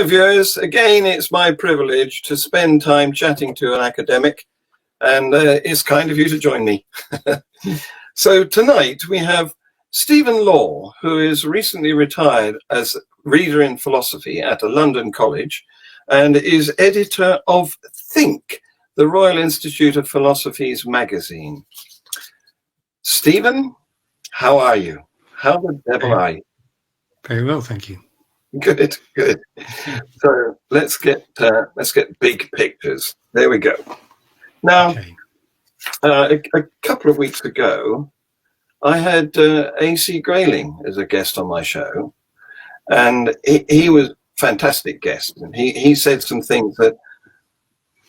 Hello viewers, again it's my privilege to spend time chatting to an academic, and it's kind of you to join me. So tonight we have Stephen Law, who is recently retired as reader in philosophy at a London college and is editor of Think, the Royal Institute of Philosophy's magazine. Stephen, how are you? How the devil are you? Very well, thank you. Good, good. So let's get big pictures. There we go. Now, Okay. a couple of weeks ago, I had AC Grayling as a guest on my show, and he was a fantastic guest. And he said some things that,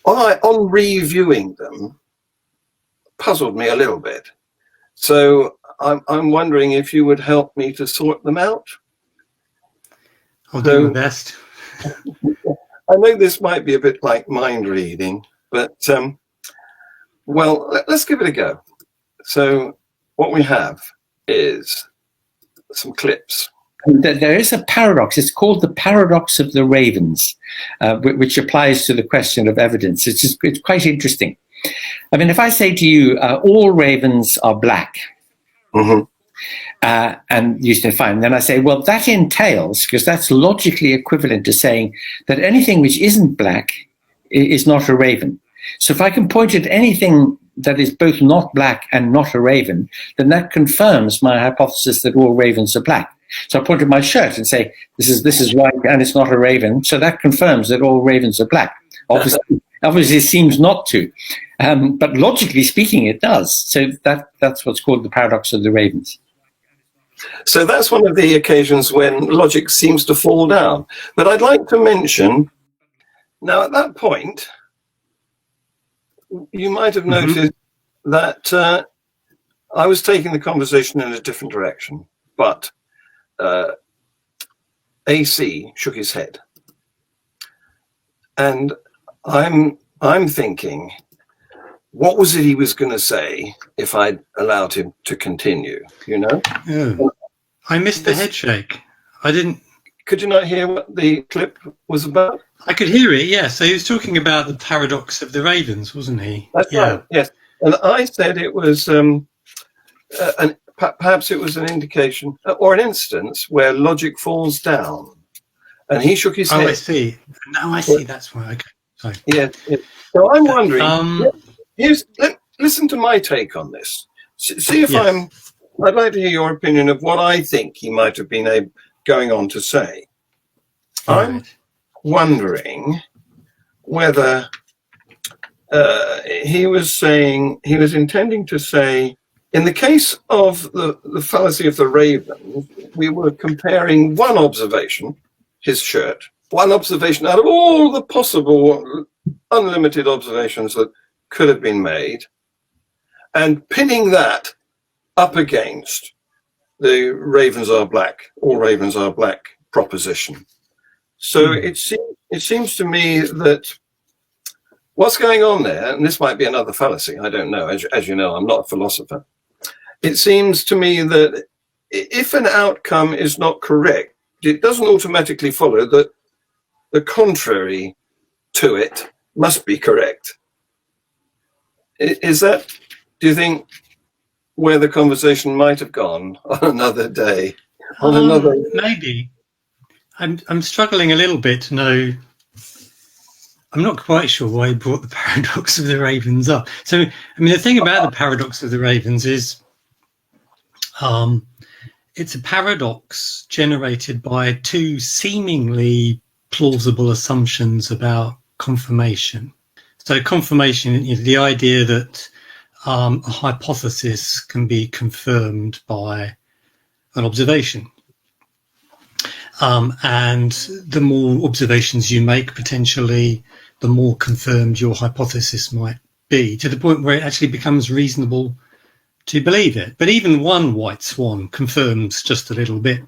on reviewing them, puzzled me a little bit. So I'm wondering if you would help me to sort them out. I'll do my best. I know this might be a bit like mind reading, but well, let's give it a go. So what we have is some clips. There is a paradox. It's called the paradox of the ravens, which applies to the question of evidence. It's quite interesting. I mean, if I say to you, all ravens are black, mm-hmm. And you say, fine. Then I say, well, that entails, because that's logically equivalent to saying that anything which isn't black is not a raven. So if I can point at anything that is both not black and not a raven, then that confirms my hypothesis that all ravens are black. So I point at my shirt and say, this is white and it's not a raven. So that confirms that all ravens are black. Obviously it seems not to, but logically speaking, it does. So that's what's called the paradox of the ravens. So that's one of the occasions when logic seems to fall down. But I'd like to mention, now at that point, you might have noticed that I was taking the conversation in a different direction, but AC shook his head. And I'm thinking, what was it he was going to say if I'd allowed him to continue, you know? Oh, I missed the head shake. I didn't... Could you not hear what the clip was about? I could hear it, yes. So he was talking about the paradox of the ravens, wasn't he? That's right, yes. And I said it was, perhaps it was an indication, or an instance where logic falls down. And he shook his head. Oh, I see. No, I see, that's why. Okay. Sorry. Yeah. So I'm wondering... listen to my take on this. See if I'd like to hear your opinion of what I think he might have been going on to say. I'm wondering whether he was intending to say, in the case of the fallacy of the raven, we were comparing one observation, his shirt, one observation out of all the possible unlimited observations that could have been made, and pinning that up against the ravens are black, all ravens are black proposition. So it seems to me that what's going on there, and this might be another fallacy, I don't know, as you know, I'm not a philosopher. It seems to me that if an outcome is not correct, it doesn't automatically follow that the contrary to it must be correct. Is that, do you think, where the conversation might have gone on another day? Maybe. I'm struggling a little bit to know. I'm not quite sure why he brought the paradox of the ravens up. So, I mean, the thing about the paradox of the ravens is it's a paradox generated by two seemingly plausible assumptions about confirmation. So confirmation is the idea that a hypothesis can be confirmed by an observation. And the more observations you make, potentially, the more confirmed your hypothesis might be, to the point where it actually becomes reasonable to believe it. But even one white swan confirms just a little bit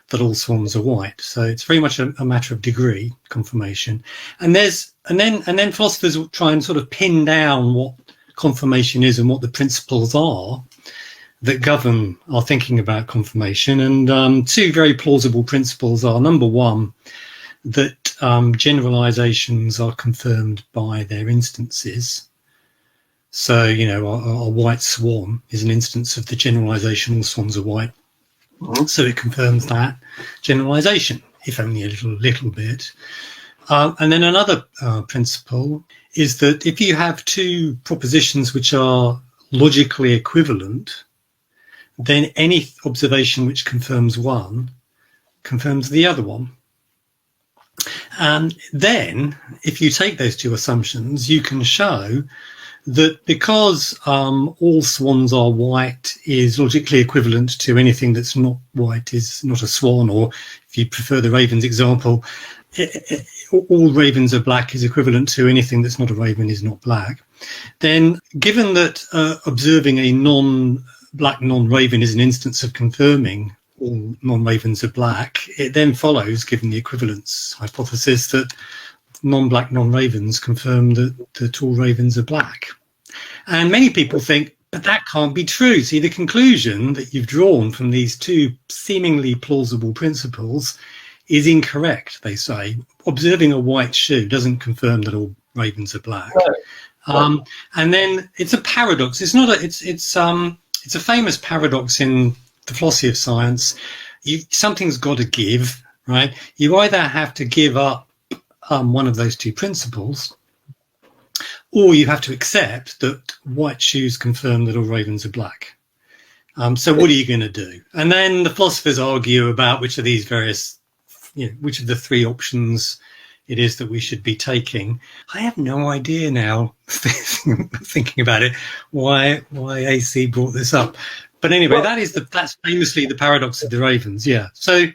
that all swans are white. So it's very much a matter of degree, confirmation. And then philosophers will try and sort of pin down what confirmation is and what the principles are that govern our thinking about confirmation. And two very plausible principles are, number one, that generalizations are confirmed by their instances. So, a white swan is an instance of the generalization all swans are white. Mhm. So it confirms that generalization, if only a little bit. And then another principle is that if you have two propositions which are logically equivalent, then any observation which confirms one confirms the other one. And then, if you take those two assumptions, you can show that because all swans are white is logically equivalent to anything that's not white is not a swan, or if you prefer the ravens example, all ravens are black is equivalent to anything that's not a raven is not black, then given that observing a non-black non-raven is an instance of confirming all non-ravens are black, it then follows, given the equivalence hypothesis, that non-black non-ravens confirm that all ravens are black. And many people think, but that can't be true. See, the conclusion that you've drawn from these two seemingly plausible principles is incorrect, they say. Observing a white shoe doesn't confirm that all ravens are black. No. And then it's a paradox. It's not a, it's a famous paradox in the philosophy of science. Something's got to give, right? You either have to give up one of those two principles, or you have to accept that white shoes confirm that all ravens are black. So what are you going to do? And then the philosophers argue about which of these various, which of the three options it is that we should be taking. I have no idea now, thinking about it, why AC brought this up. But anyway, that's famously the paradox of the ravens. Yeah. So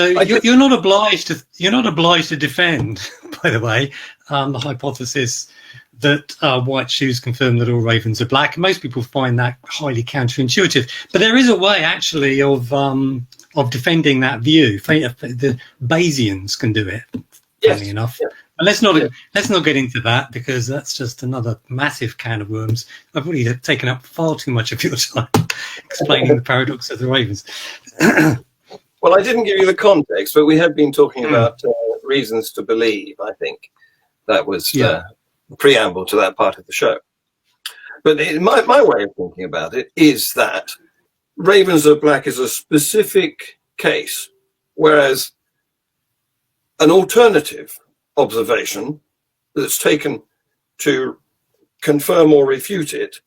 you're not obliged to defend, by the way, the hypothesis that white shoes confirm that all ravens are black. Most people find that highly counterintuitive, but there is a way actually of defending that view. The Bayesians can do it, funny enough. Yeah. But let's not get into that, because that's just another massive can of worms. I've already taken up far too much of your time explaining the paradox of the ravens. Well, I didn't give you the context, but we have been talking about reasons to believe. I think that was the preamble to that part of the show. But my way of thinking about it is that ravens are black is a specific case, whereas an alternative observation that's taken to confirm or refute it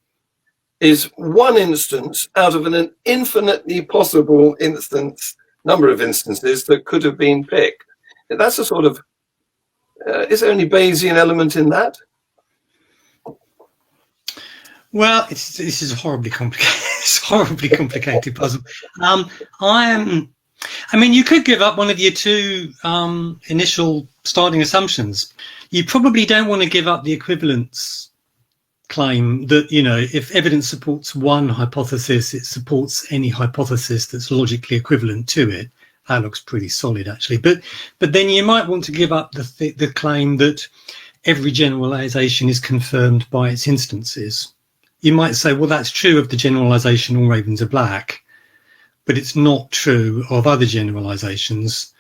is one instance out of an infinitely possible number of instances that could have been picked. That's a sort of, is there any Bayesian element in that? Well, this is a horribly complicated puzzle. You could give up one of your two initial starting assumptions. You probably don't want to give up the equivalence claim that, if evidence supports one hypothesis, it supports any hypothesis that's logically equivalent to it. That looks pretty solid, actually. But then you might want to give up the claim that every generalization is confirmed by its instances. You might say, well, that's true of the generalization all ravens are black, but it's not true of other generalizations,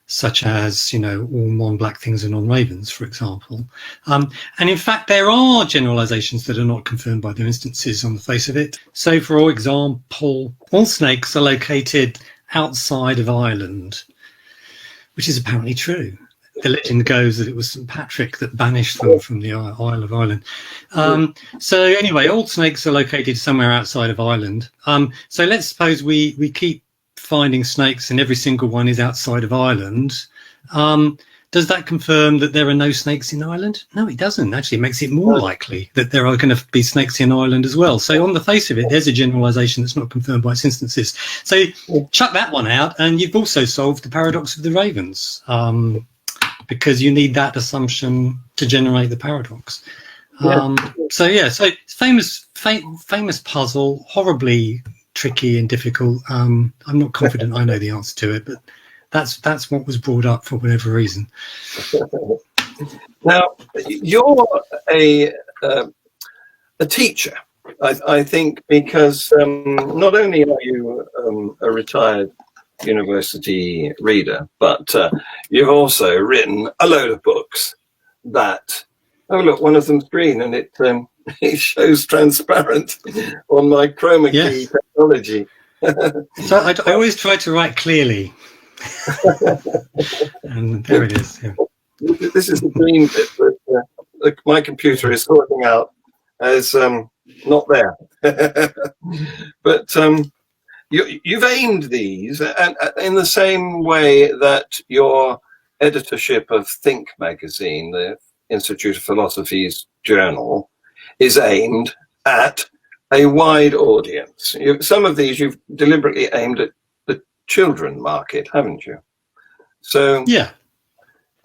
such as, all non-black things are non-ravens, for example. And in fact, there are generalizations that are not confirmed by their instances on the face of it. So, for example, all snakes are located outside of Ireland, which is apparently true. The legend goes that it was St. Patrick that banished them from the Isle of Ireland. So anyway, all snakes are located somewhere outside of Ireland. So let's suppose we keep finding snakes and every single one is outside of Ireland. Does that confirm that there are no snakes in Ireland? No, it doesn't. Actually, it makes it more likely that there are going to be snakes in Ireland as well. So on the face of it, there's a generalization that's not confirmed by its instances. So chuck that one out, and you've also solved the paradox of the ravens, because you need that assumption to generate the paradox. So famous puzzle, horribly tricky and difficult. I'm not confident I know the answer to it, but that's what was brought up for whatever reason. Now, you're a teacher, I think, because not only are you a retired university reader, but you've also written a load of books that, oh look, one of them's green and it it shows transparent on my chroma key technology. So I always try to write clearly. And there it is. Yeah. This is the green bit that my computer is sorting out as not there. But you've aimed these, and in the same way that your editorship of Think magazine, the Institute of Philosophy's journal, is aimed at a wide audience. Some of these you've deliberately aimed at the children market, haven't you? So yeah.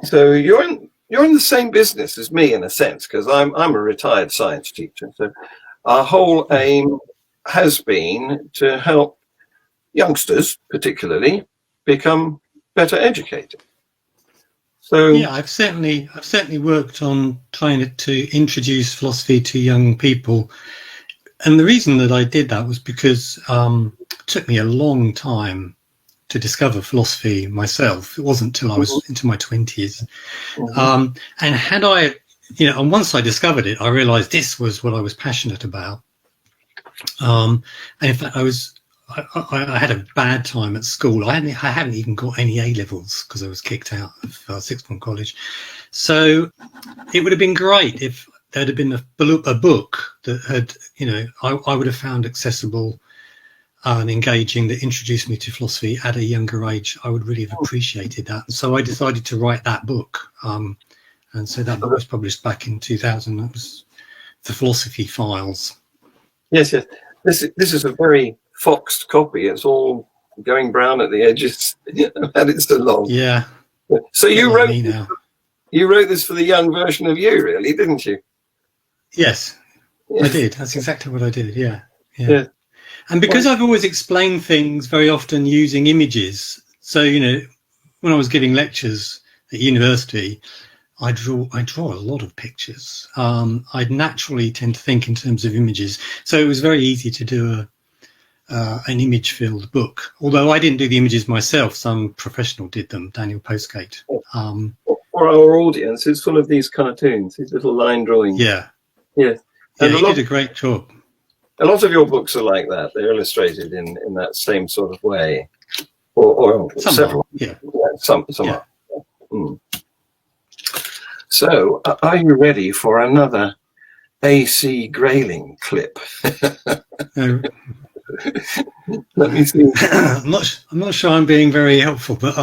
So you're in the same business as me in a sense, because I'm a retired science teacher. So our whole aim has been to help youngsters, particularly, become better educated. So yeah, I've certainly worked on trying to introduce philosophy to young people, and the reason that I did that was because it took me a long time to discover philosophy myself. It wasn't till I was into my 20s. And had I, and once I discovered it, I realized this was what I was passionate about. And in fact, I had a bad time at school. I hadn't even got any A levels because I was kicked out of sixth form college. So it would have been great if there'd have been a book that had, I would have found accessible and engaging, that introduced me to philosophy at a younger age. I would really have appreciated that. So I decided to write that book. And so that book was published back in 2000. That was The Philosophy Files. Yes. This is a very foxed copy. It's all going brown at the edges, and it's so long. Yeah. So you wrote this for the young version of you, really, didn't you? Yes, I did. That's exactly what I did. Yeah. And because I've always explained things very often using images, so when I was giving lectures at university, I draw a lot of pictures. I'd naturally tend to think in terms of images, so it was very easy to do an image-filled book. Although I didn't do the images myself, some professional did them, Daniel Postgate. For our audience, it's full of these cartoons, these little line drawings. Yeah. Yes. Yeah, he did a great job. A lot of your books are like that. They're illustrated in that same sort of way. Or several. Yeah. Some are. Mm. So, are you ready for another AC Grayling clip? Let me see. I'm not sure I'm being very helpful, but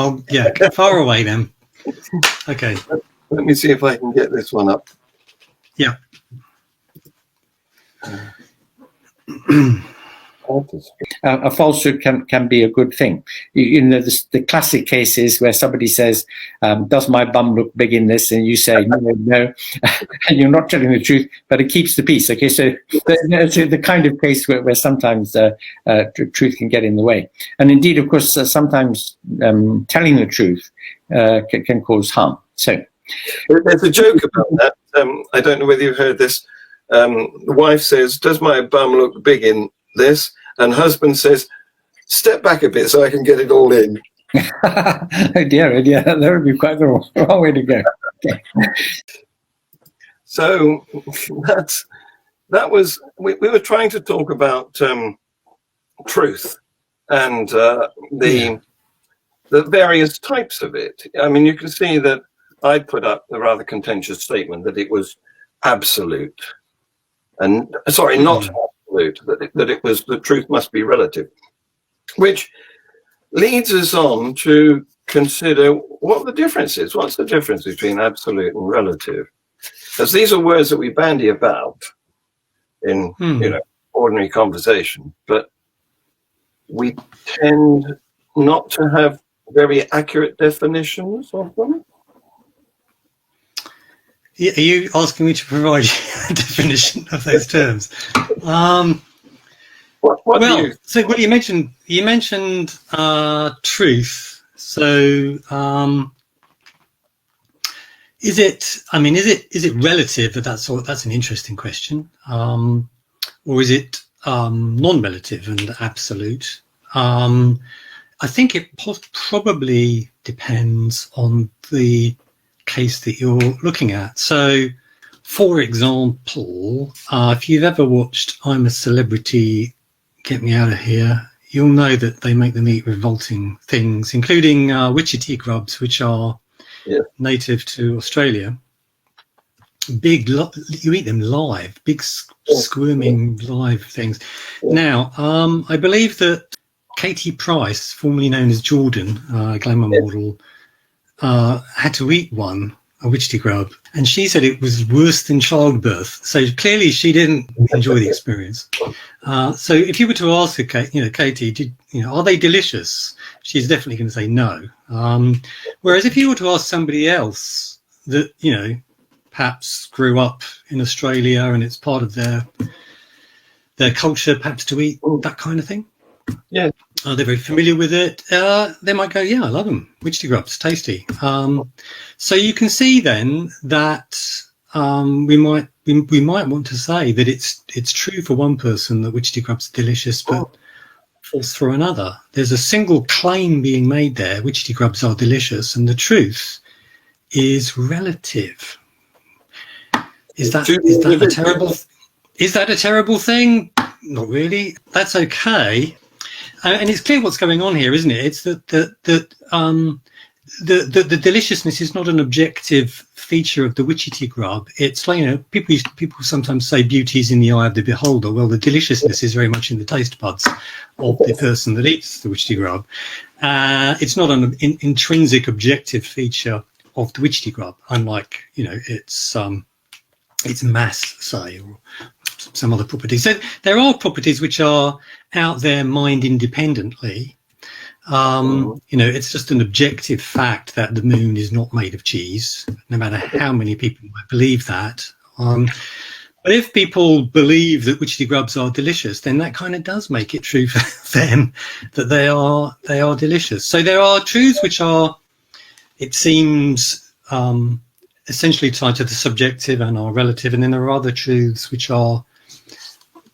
far away then. Okay. Let me see if I can get this one up. Yeah. A falsehood can be a good thing. The classic case is where somebody says, does my bum look big in this? And you say, no, and you're not telling the truth, but it keeps the peace. Okay, so the kind of case where sometimes truth can get in the way. And indeed, of course, sometimes telling the truth can cause harm. So there's a joke about that. I don't know whether you've heard this. The wife says, does my bum look big in this? And husband says, step back a bit so I can get it all in. Oh dear, that would be quite the wrong way to go. Okay. So that was, we were trying to talk about truth and the various types of it. I mean, you can see that I put up the rather contentious statement that it was absolute. And sorry, not absolute, that it was, the truth must be relative, which leads us on to consider what the difference is. What's the difference between absolute and relative? As these are words that we bandy about in ordinary conversation, but we tend not to have very accurate definitions of them. Are you asking me to provide a definition of those terms? You mentioned truth. So is it relative? That's an interesting question. Or is it non-relative and absolute? I think it probably depends on the case that you're looking at. So, for example, if you've ever watched I'm a Celebrity, Get Me Out of Here, you'll know that they make them eat revolting things, including witchetty grubs, which are native to Australia. You eat them live, big squirming live things. Now, I believe that Katie Price, formerly known as Jordan, glamour model, had to eat one, a witchetty grub, and she said it was worse than childbirth. So clearly she didn't enjoy the experience. So if you were to ask her, Katie, are they delicious? She's definitely going to say no. Whereas if you were to ask somebody else that, perhaps grew up in Australia and it's part of their culture, perhaps to eat that kind of thing. Yeah. They're very familiar with it. They might go, yeah, I love them. Witchetty grubs, tasty. So you can see then that we might want to say that it's true for one person that witchetty grubs are delicious, but false for another. There's a single claim being made there: witchetty grubs are delicious, and the truth is relative. Is that a terrible? Is that a terrible thing? Not really. That's okay. And it's clear what's going on here, isn't it? It's that the deliciousness is not an objective feature of the witchetty grub. It's like, people sometimes say beauty is in the eye of the beholder. Well, the deliciousness is very much in the taste buds of the person that eats the witchetty grub. It's not an intrinsic objective feature of the witchetty grub, unlike, its mass, say, or some other properties. So there are properties which are out there mind independently. It's just an objective fact that the moon is not made of cheese, no matter how many people might believe that. But if people believe that witchetty grubs are delicious, then that kind of does make it true for them that they are delicious. So there are truths which are, it seems, essentially tied to the subjective and are relative, and then there are other truths which are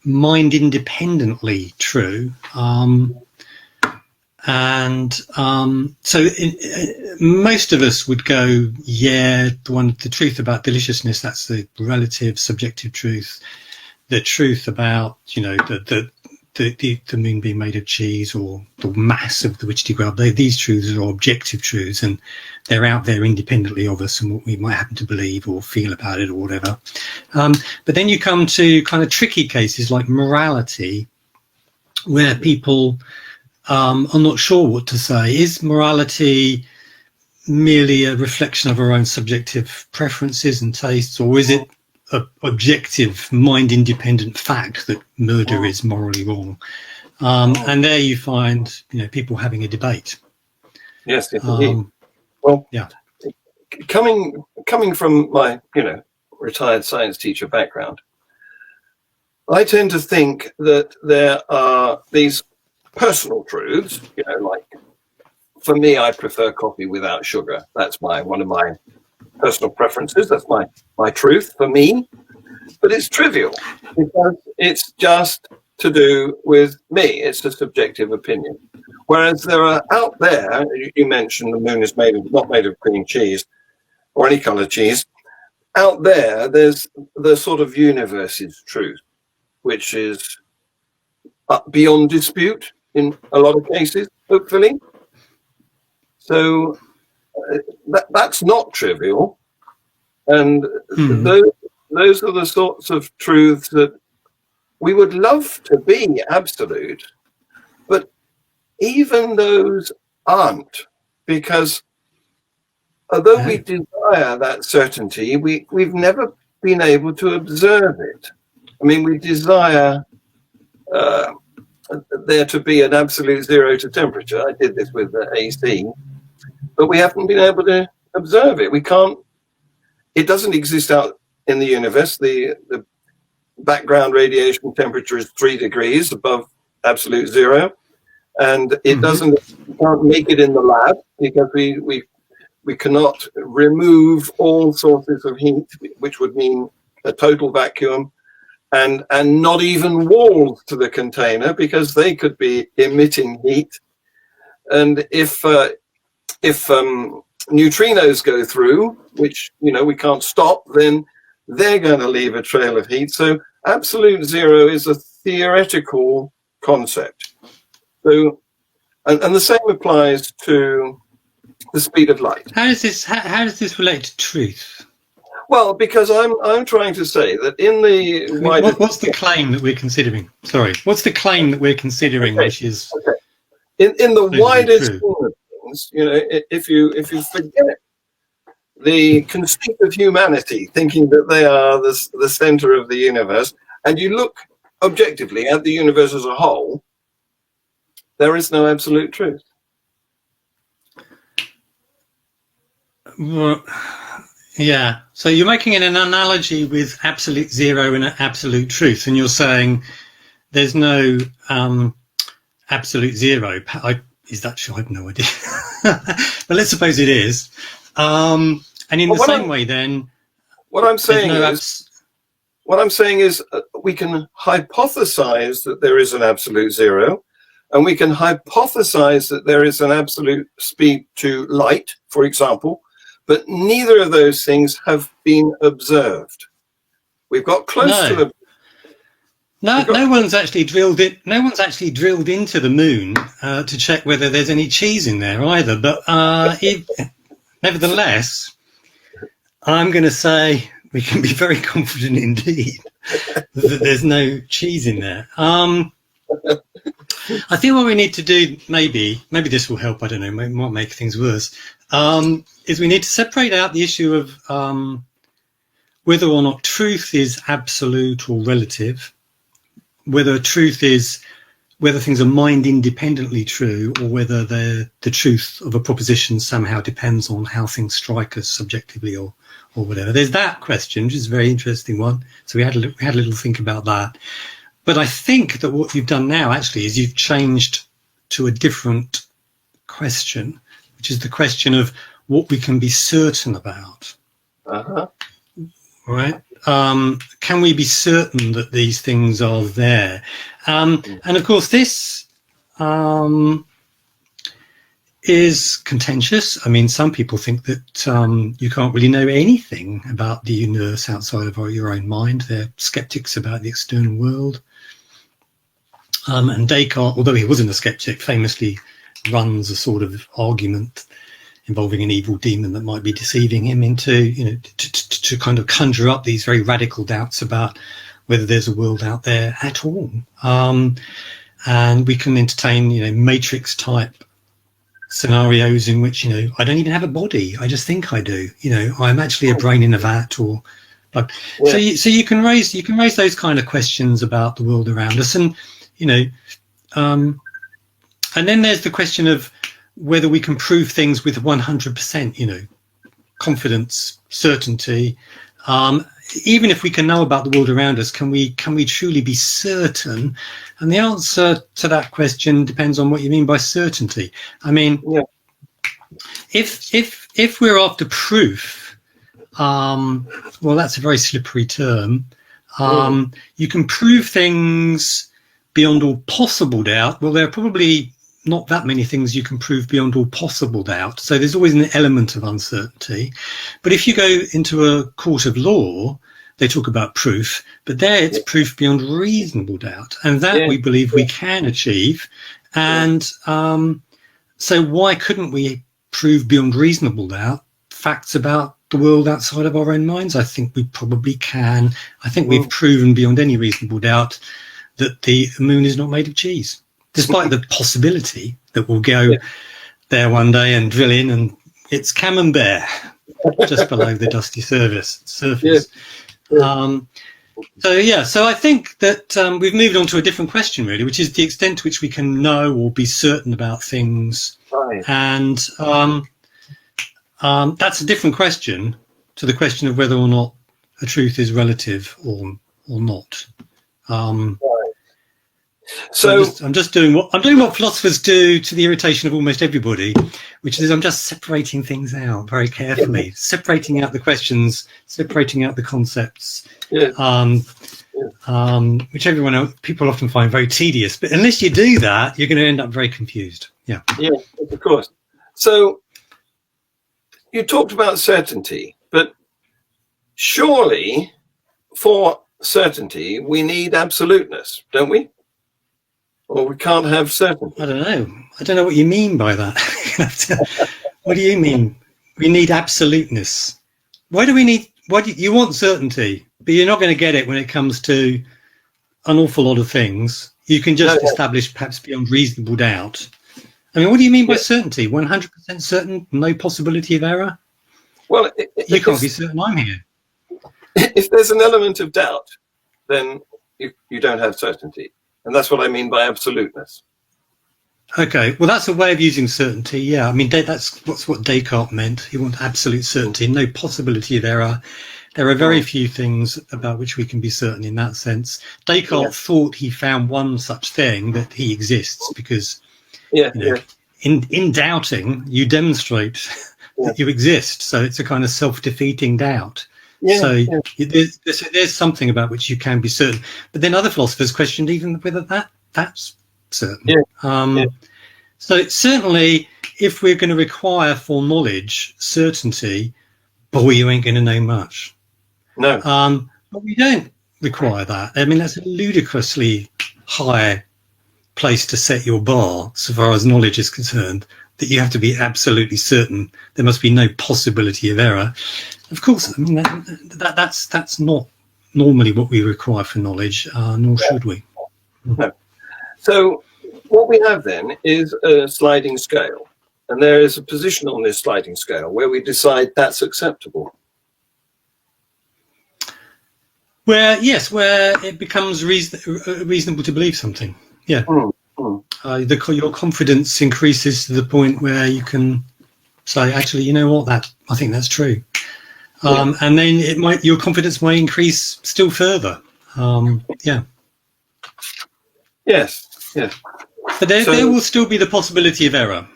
mind independently true. So most of us would go, yeah, the truth about deliciousness, that's the relative subjective truth. The truth about, the moon being made of cheese, or the mass of the witchetty grub, these truths are objective truths, and they're out there independently of us and what we might happen to believe or feel about it or whatever. But then you come to kind of tricky cases like morality, where people are not sure what to say. Is morality merely a reflection of our own subjective preferences and tastes, or is it an objective, mind-independent fact that murder is morally wrong? And there you find, people having a debate. Yes, indeed. Well, yeah. Coming from my, retired science teacher background, I tend to think that there are these personal truths, like, for me, I prefer coffee without sugar. That's one of my personal preferences. That's my truth for me. But it's trivial because it's just to do with me. It's a subjective opinion. Whereas there are out there, you mentioned the moon is not made of cream cheese or any colored cheese. Out there, there's the sort of universe's truth, which is beyond dispute in a lot of cases, hopefully. So that's not trivial. And those are the sorts of truths that we would love to be absolute, but even those aren't, because although we desire that certainty, we've never been able to observe it. I mean, we desire there to be an absolute zero to temperature. I did this with the AC, but we haven't been able to observe it. We can't. It doesn't exist out in the universe. The background radiation temperature is 3 degrees above absolute zero, and it can't make it in the lab because we cannot remove all sources of heat, which would mean a total vacuum, and not even walls to the container, because they could be emitting heat. and if neutrinos go through, which we can't stop, then they're going to leave a trail of heat. So absolute zero is a theoretical concept. So, and the same applies to the speed of light. How does this relate to truth? Well, because I'm trying to say that in the wider... What's the claim that we're considering? Sorry, what's the claim that we're considering, which is... In the wider scheme of things, if you forget the conceit of humanity, thinking that they are the center of the universe, and you look objectively at the universe as a whole, there is no absolute truth. Well, yeah. So you're making an analogy with absolute zero and absolute truth, and you're saying there's no absolute zero. Is that true? I have no idea. But let's suppose it is. And in the same way, then, what I'm saying is we can hypothesize that there is an absolute zero, and we can hypothesize that there is an absolute speed to light, for example, but neither of those things have been observed. We've got close to them. No one's actually drilled it. No one's actually drilled into the moon to check whether there's any cheese in there either. But nevertheless, I'm going to say we can be very confident indeed that there's no cheese in there. I think what we need to do, maybe this will help. I don't know. Maybe it might make things worse. Is we need to separate out the issue of whether or not truth is absolute or relative. Whether truth is whether things are mind independently true, or whether the truth of a proposition somehow depends on how things strike us subjectively or whatever. There's that question, which is a very interesting one. So we had a little think about that. But I think that what you've done now actually is you've changed to a different question, which is the question of what we can be certain about. Right? Can we be certain that these things are there? And of course, this is contentious. I mean, some people think that you can't really know anything about the universe outside of your own mind. They're skeptics about the external world. And Descartes, although he wasn't a skeptic, famously runs a sort of argument involving an evil demon that might be deceiving him into, to kind of conjure up these very radical doubts about whether there's a world out there at all. And we can entertain, matrix type scenarios in which, I don't even have a body. I just think I do. I'm actually a brain in a vat, or like, yeah. So you can raise those kind of questions about the world around us, and and then there's the question of whether we can prove things with 100%, confidence, certainty. Even if we can know about the world around us, can we truly be certain? And the answer to that question depends on what you mean by certainty. I mean, yeah. If we're after proof, well, that's a very slippery term. You can prove things beyond all possible doubt. Well, there are probably not that many things you can prove beyond all possible doubt. So there's always an element of uncertainty. But if you go into a court of law, they talk about proof, but there it's proof beyond reasonable doubt. And that we believe we can achieve. And so why couldn't we prove beyond reasonable doubt facts about the world outside of our own minds? I think we probably can. I think we've proven beyond any reasonable doubt that the moon is not made of cheese, despite the possibility that we'll go there one day and drill in and it's camembert just below the dusty surface. So I think that we've moved on to a different question, really, which is the extent to which we can know or be certain about things. Right. And that's a different question to the question of whether or not a truth is relative or not. So I'm just doing what philosophers do to the irritation of almost everybody, which is I'm just separating things out very carefully, separating out the questions, separating out the concepts. which people often find very tedious. But unless you do that, you're going to end up very confused. Yeah. Yeah, of course. So you talked about certainty, but surely for certainty we need absoluteness, don't we? Or we can't have certainty. I don't know what you mean by that. What do you mean? We need absoluteness. Why do you want certainty, but you're not going to get it when it comes to an awful lot of things. You can just establish perhaps beyond reasonable doubt. I mean, what do you mean by certainty? 100% certain, no possibility of error? Well, you can't be certain I'm here. If there's an element of doubt, then you don't have certainty. And that's what I mean by absoluteness. Okay, well, that's a way of using certainty, yeah. I mean, that's what Descartes meant. He wanted absolute certainty, no possibility of error. There are very few things about which we can be certain in that sense. Descartes thought he found one such thing, that he exists, because in doubting, you demonstrate that you exist. So it's a kind of self-defeating doubt. There's something about which you can be certain. But then other philosophers questioned even whether that's certain. So certainly, if we're going to require for knowledge certainty, boy, you ain't going to know much. No. But we don't require that. I mean, that's a ludicrously high place to set your bar, so far as knowledge is concerned, that you have to be absolutely certain there must be no possibility of error. Of course, I mean, that's not normally what we require for knowledge, nor should we. No. So what we have then is a sliding scale, and there is a position on this sliding scale where we decide that's acceptable. Where it becomes reasonable to believe something. Yeah. Your confidence increases to the point where you can say, actually, you know what, I think that's true. And then your confidence might increase still further. Yes. But there will still be the possibility of error.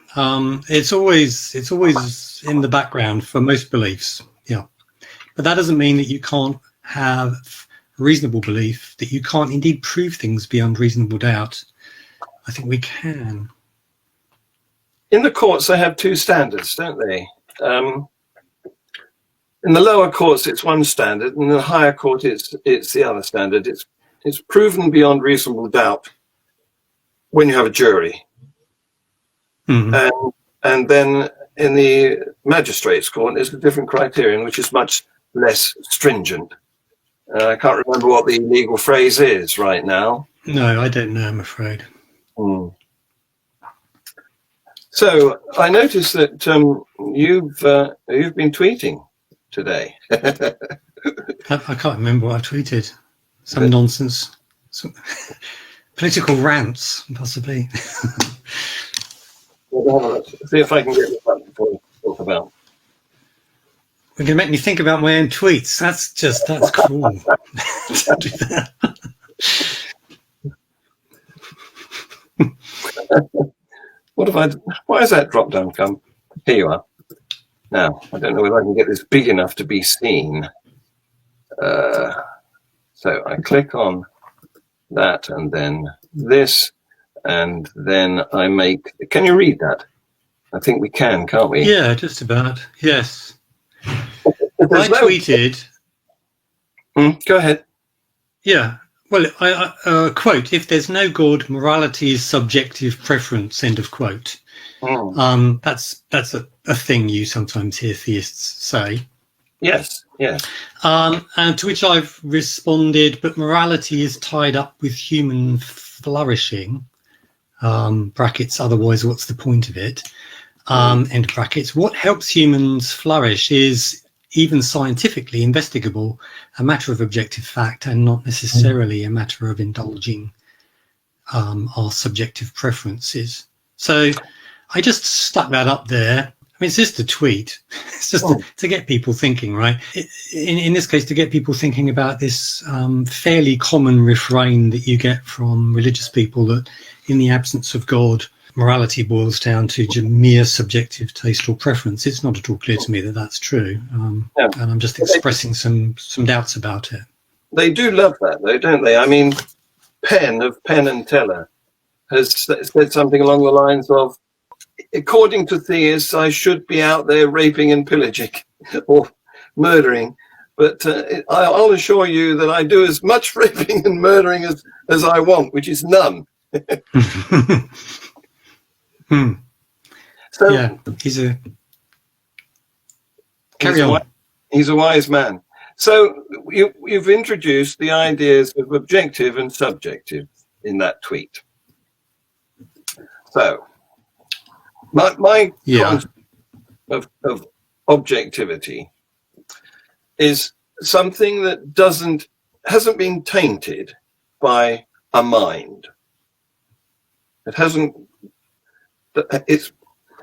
It's always in the background for most beliefs. Yeah. But that doesn't mean that you can't have reasonable belief, that you can't indeed prove things beyond reasonable doubt. I think we can. In the courts, they have two standards, don't they? In the lower courts, it's one standard, and in the higher court, it's the other standard. It's proven beyond reasonable doubt when you have a jury. And then in the magistrate's court, there's a different criterion, which is much less stringent. I can't remember what the legal phrase is right now. No, I don't know, I'm afraid. So I noticed that you've been tweeting today. I can't remember what I tweeted. Some nonsense. Some political rants, possibly. See if I can get this up before we talk about. You're going to make me think about my own tweets. That's cruel. Don't do that. Why has that drop down come? Here you are. Now, I don't know whether I can get this big enough to be seen. So I click on that and then this, and then I make... Can you read that? I think we can, can't we? Yeah, just about. Yes. I tweeted... Go ahead. Yeah. Well, I quote, if there's no God, morality is subjective preference, end of quote. That's a thing you sometimes hear theists say. Yes. And to which I've responded, but morality is tied up with human flourishing, brackets, otherwise what's the point of it, end brackets. What helps humans flourish is, even scientifically investigable, a matter of objective fact and not necessarily a matter of indulging our subjective preferences. So I just stuck that up there. I mean, it's just a tweet. It's just to get people thinking, right? In this case, to get people thinking about this fairly common refrain that you get from religious people, that in the absence of God, morality boils down to mere subjective taste or preference. It's not at all clear to me that that's true, and I'm just expressing some doubts about it. They do love that, though, don't they? I mean, Penn of Penn and Teller has said something along the lines of, according to theists, I should be out there raping and pillaging or murdering. But I'll assure you that I do as much raping and murdering as I want, which is none. So, yeah, he's a... Carry on. He's a wise man. So you've introduced the ideas of objective and subjective in that tweet. So my concept of objectivity is something that hasn't been tainted by a mind. It's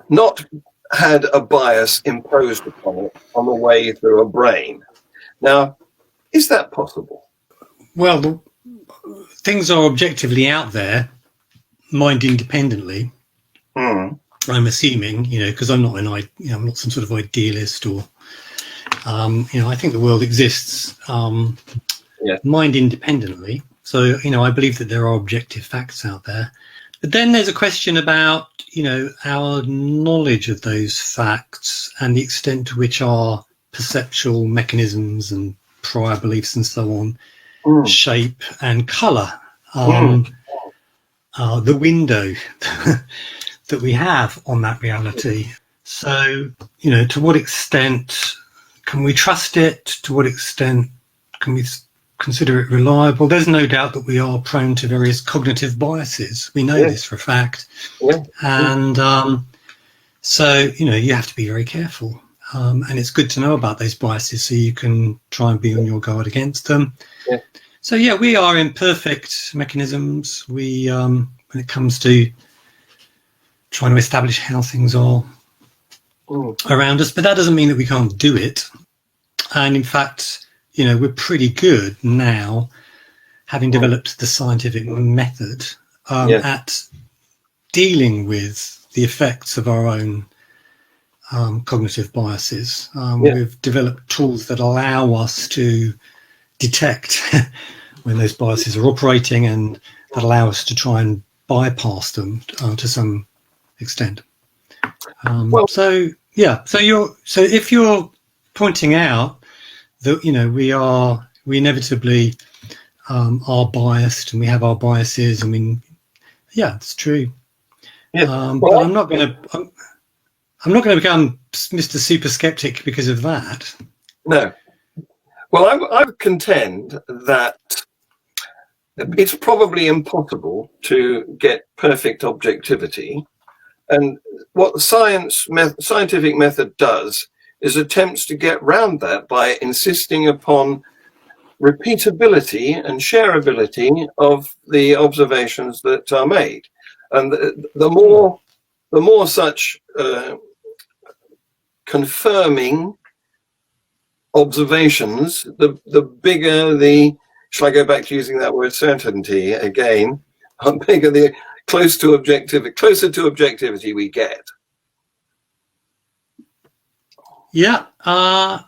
not had a bias imposed upon it on the way through a brain. Now, is that possible? Well, things are objectively out there, mind independently. I'm assuming, because I'm not I'm not some sort of idealist or, I think the world exists mind independently. So, I believe that there are objective facts out there. But then there's a question about, our knowledge of those facts and the extent to which our perceptual mechanisms and prior beliefs and so on shape and colour the window that we have on that reality. So, to what extent can we trust it? To what extent can we consider it reliable? There's no doubt that we are prone to various cognitive biases. We know this for a fact. And so, you have to be very careful. And it's good to know about those biases so you can try and be on your guard against them. So, we are imperfect mechanisms. We, when it comes to trying to establish how things are around us, but that doesn't mean that we can't do it. And in fact, we're pretty good now, having developed the scientific method at dealing with the effects of our own cognitive biases. We've developed tools that allow us to detect when those biases are operating and that allow us to try and bypass them to some extent. So if you're pointing out that we inevitably are biased and we have our biases, I mean, it's true. But I'm not going to become Mr. Super Skeptic because of that. No. Well, I would contend that it's probably impossible to get perfect objectivity. And what the scientific method does is attempts to get round that by insisting upon repeatability and shareability of the observations that are made. And the more such confirming observations, the bigger the, shall I go back to using that word certainty again, bigger the closer to objectivity we get. Yeah, that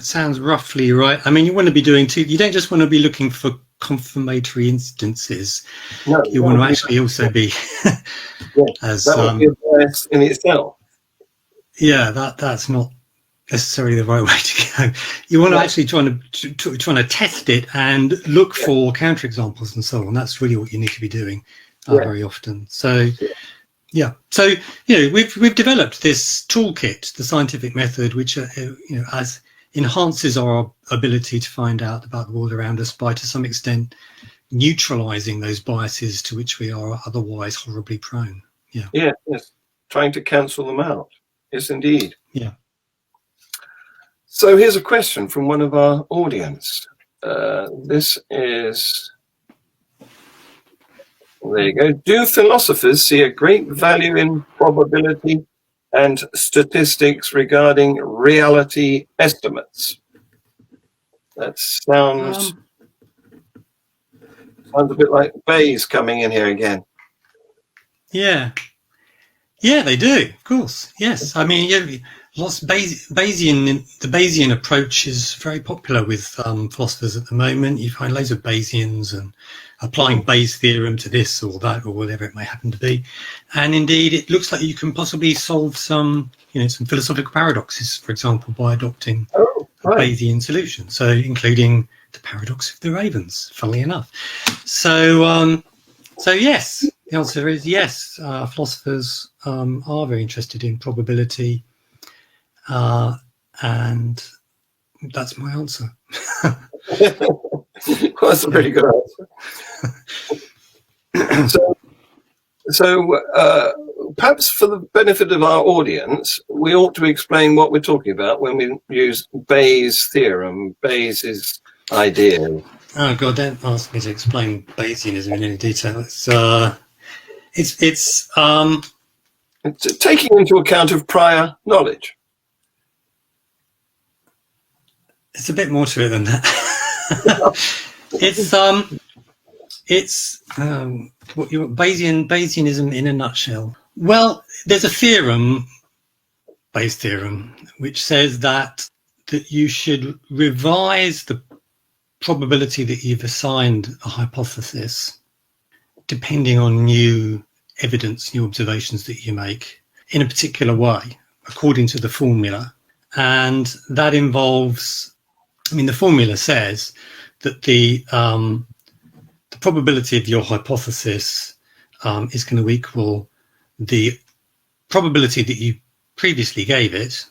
sounds roughly right. I mean, you want to be doing you don't just want to be looking for confirmatory instances. No, you want to actually also be as that would be a bias in itself. Yeah, that's not necessarily the right way to go. You want to actually trying to test it and look for counterexamples and so on. That's really what you need to be doing very often. So so we've developed this toolkit, the scientific method, which enhances our ability to find out about the world around us by, to some extent, neutralizing those biases to which we are otherwise horribly prone. Yes, trying to cancel them out. Yes, indeed. Yeah. So here's a question from one of our audience. This is, there you go. Do philosophers see a great value in probability and statistics regarding reality estimates? That sounds a bit like Bayes coming in here again. Yeah, they do, of course. Yes, I mean, The Bayesian approach is very popular with philosophers at the moment. You find loads of Bayesians and applying Bayes' theorem to this or that or whatever it may happen to be. And indeed, it looks like you can possibly solve some philosophical paradoxes, for example, by adopting a Bayesian solution. So including the paradox of the ravens, funnily enough. So yes, the answer is yes. Philosophers are very interested in probability. And that's my answer. Well, that's a pretty good answer. So perhaps for the benefit of our audience, we ought to explain what we're talking about when we use Bayes' theorem, Bayes' idea. Oh God, don't ask me to explain Bayesianism in any detail. It's taking into account of prior knowledge. It's a bit more to it than that. Bayesianism in a nutshell. Well, there's a theorem, Bayes' theorem, which says that you should revise the probability that you've assigned a hypothesis depending on new evidence, new observations that you make in a particular way, according to the formula. And that involves, the formula says that the probability of your hypothesis is going to equal the probability that you previously gave it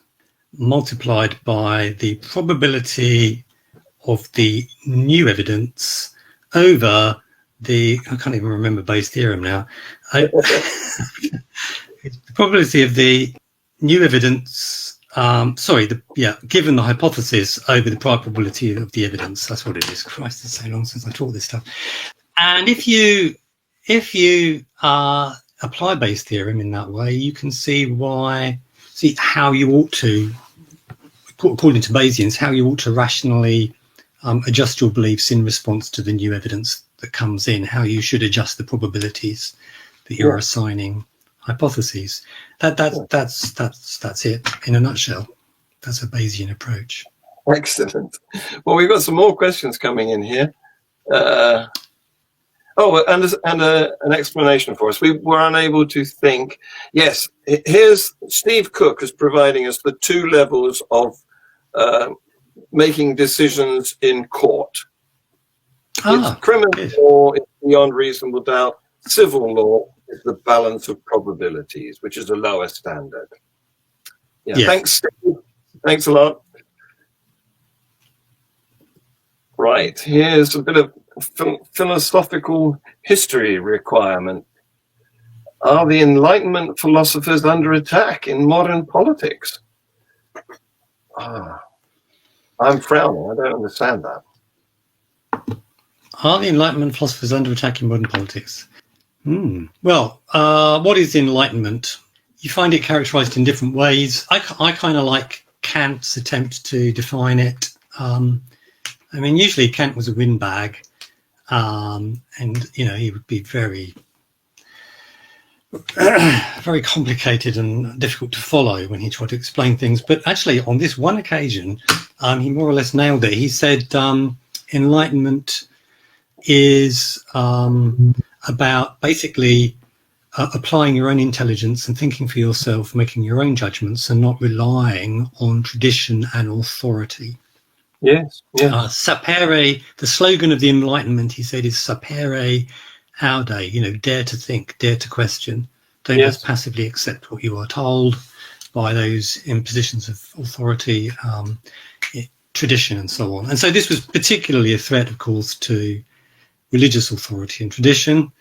multiplied by the probability of the new evidence over I can't even remember Bayes' theorem now. The probability of the new evidence, given the hypothesis over the prior probability of the evidence. That's what it is. Christ, it's so long since I taught this stuff. And if you apply Bayes' theorem in that way, you can see how you ought to, according to Bayesians, how you ought to rationally adjust your beliefs in response to the new evidence that comes in, how you should adjust the probabilities that you're assigning hypotheses. That's it in a nutshell. That's a Bayesian approach. Excellent. Well, we've got some more questions coming in here. And an explanation for us. We were unable to think. Yes, here's Steve Cook is providing us the two levels of making decisions in court. It's criminal law, it's beyond reasonable doubt. Civil law is the balance of probabilities, which is a lower standard. Yeah. Thanks, Steve. Thanks a lot. Right, here's a bit of philosophical history requirement. Are the Enlightenment philosophers under attack in modern politics? I'm frowning. I don't understand that. Are the Enlightenment philosophers under attack in modern politics? Well, what is Enlightenment? You find it characterized in different ways. I kind of like Kant's attempt to define it. Usually Kant was a windbag, and he would be very, very complicated and difficult to follow when he tried to explain things. But actually, on this one occasion, he more or less nailed it. He said Enlightenment is about basically applying your own intelligence and thinking for yourself, making your own judgments, and not relying on tradition and authority. Yes. Sapere, the slogan of the Enlightenment, he said, is sapere aude, dare to think, dare to question. Don't just passively accept what you are told by those in positions of authority, tradition, and so on. And so this was particularly a threat, of course, to religious authority and tradition.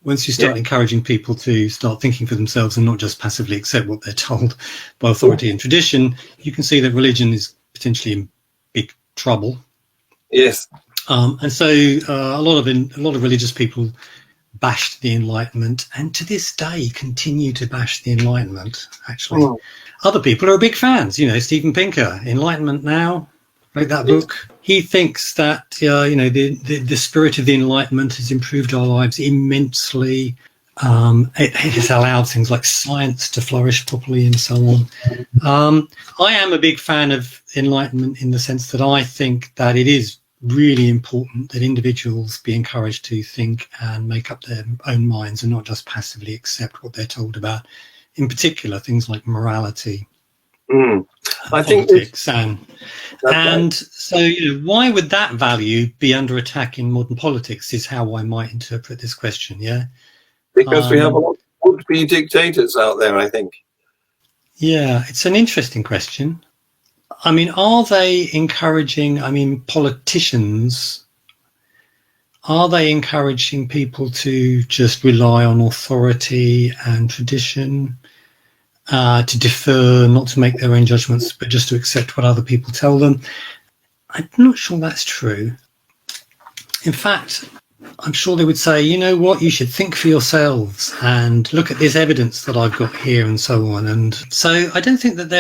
Once you start encouraging people to start thinking for themselves and not just passively accept what they're told by authority and tradition, you can see that religion is potentially in big trouble. Yes. And so a lot of religious people bashed the Enlightenment, and to this day continue to bash the Enlightenment, actually. Other people are big fans. Steven Pinker, Enlightenment Now, wrote that book. He thinks that the spirit of the Enlightenment has improved our lives immensely. It has allowed things like science to flourish properly and so on. I am a big fan of Enlightenment in the sense that I think that it is really important that individuals be encouraged to think and make up their own minds and not just passively accept what they're told about, in particular things like morality, I think politics, and so, why would that value be under attack in modern politics is how I might interpret this question. because we have a lot of would-be dictators out there, I think. Yeah, it's an interesting question. I mean, are they encouraging, politicians, are they encouraging people to just rely on authority and tradition, to defer, not to make their own judgments, but just to accept what other people tell them? I'm not sure that's true. In fact, I'm sure they would say, you know what, you should think for yourselves and look at this evidence that I've got here and so on. And so I don't think that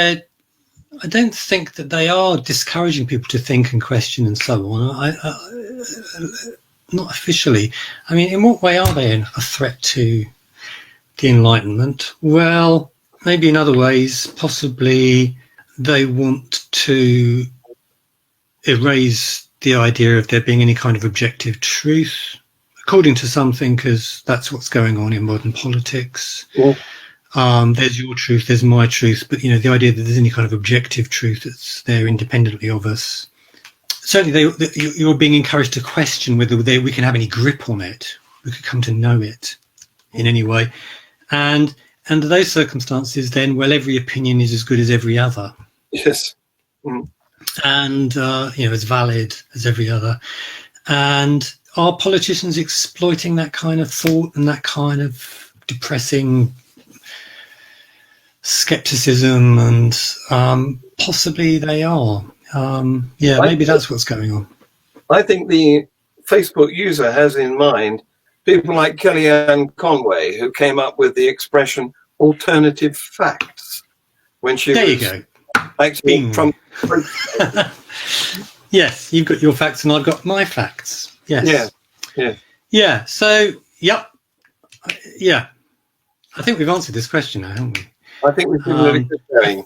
they are discouraging people to think and question and so on. Not officially. I mean, in what way are they a threat to the Enlightenment? Well, maybe in other ways. Possibly they want to erase the idea of there being any kind of objective truth, according to some thinkers. That's what's going on in modern politics. Yeah. There's your truth, there's my truth, but the idea that there's any kind of objective truth that's there independently of us. Certainly, you're being encouraged to question whether we can have any grip on it. We could come to know it in any way, and under those circumstances, then, well, every opinion is as good as every other. Yes. And as valid as every other. And are politicians exploiting that kind of thought and that kind of depressing skepticism? And possibly they are. Maybe that's what's going on. I think the Facebook user has in mind people like Kellyanne Conway, who came up with the expression alternative facts when she there was you go. actually from. Yes, you've got your facts and I've got my facts. Yes. Yeah. So, yep. Yeah. I think we've answered this question now, haven't we? I think we've been really good going.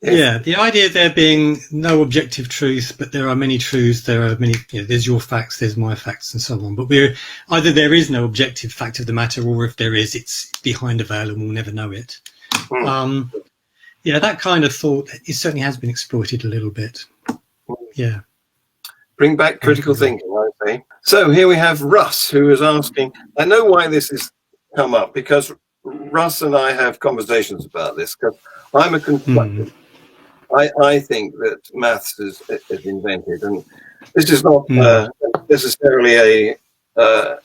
Yeah, the idea of there being no objective truth, but there are many truths, there are many, there's your facts, there's my facts, and so on. But either there is no objective fact of the matter, or if there is, it's behind a veil and we'll never know it. That kind of thought, it certainly has been exploited a little bit. Yeah. Bring back critical thinking, I say. So here we have Russ, who is asking, I know why this has come up, because Russ and I have conversations about this, because I'm a constructor. I think that maths is invented, and this is not necessarily a